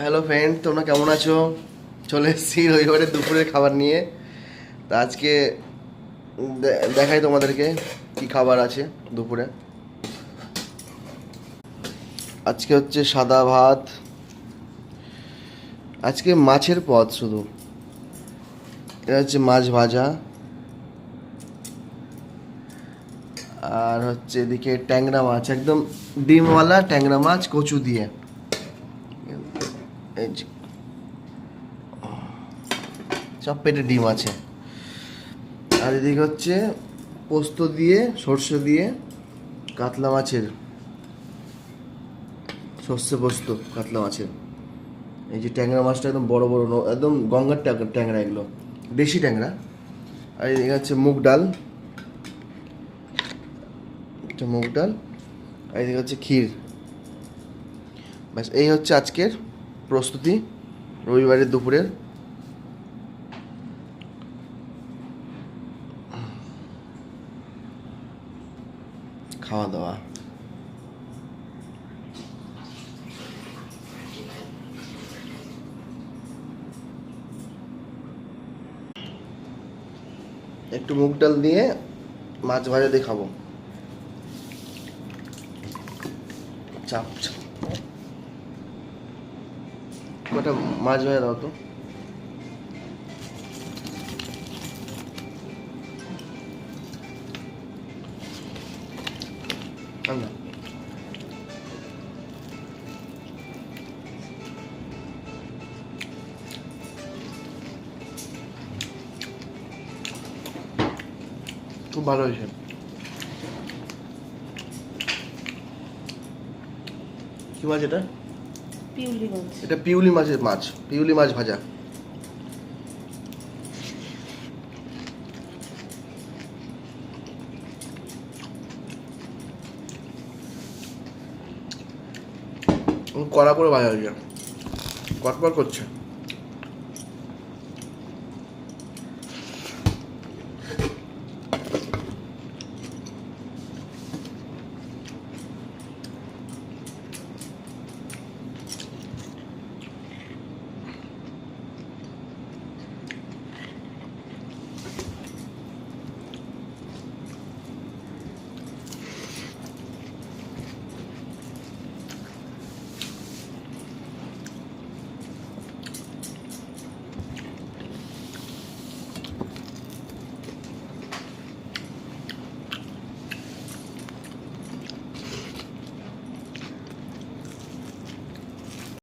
Hello friend, তোমরা কেমন আছো? চলে এসেছি রবিবারের দুপুরের খাবার নিয়ে। তা আজকে দেখাই তোমাদেরকে কি খাবার আছে দুপুরে। আজকে হচ্ছে সাদা ভাত, আজকে মাছের পদ শুধু। এটা হচ্ছে মাছ ভাজা, আর হচ্ছে এদিকে ট্যাংরা মাছ, একদম ডিমওয়ালা ট্যাংরা মাছ কচু দিয়ে। এই যে সব পেটে ডিম আছে। আর এদিকে হচ্ছে পোস্ত দিয়ে, সর্ষে দিয়ে কাতলা মাছের, সর্ষে পোস্ত কাতলা মাছের। এই যে ট্যাংরা মাছটা একদম বড় বড়, একদম গঙ্গার ট্যাংরা, এগুলো দেশি ট্যাংরা। আর এদিকে হচ্ছে মুগ ডাল, একটা মুগ ডাল, আর এদিকে হচ্ছে ক্ষীর। ব্যাস, এই হচ্ছে আজকের প্রস্তুতি রবিবারের দুপুরের। খাওয়া দাওয়া। একটু মুগ ডাল দিয়ে মাছ ভাজা দিয়ে খাবো। চাপ চাপ। কটা মাছ ভাজা দাও তো। না, খুব ভালো হয়েছে। কি মাছ এটা? পিউলি মাছ। এটা পিউলি মাছের মাছ, পিউলি মাছ ভাজা। কড়া করে ভাজা হয়েছে, কটকট করছে।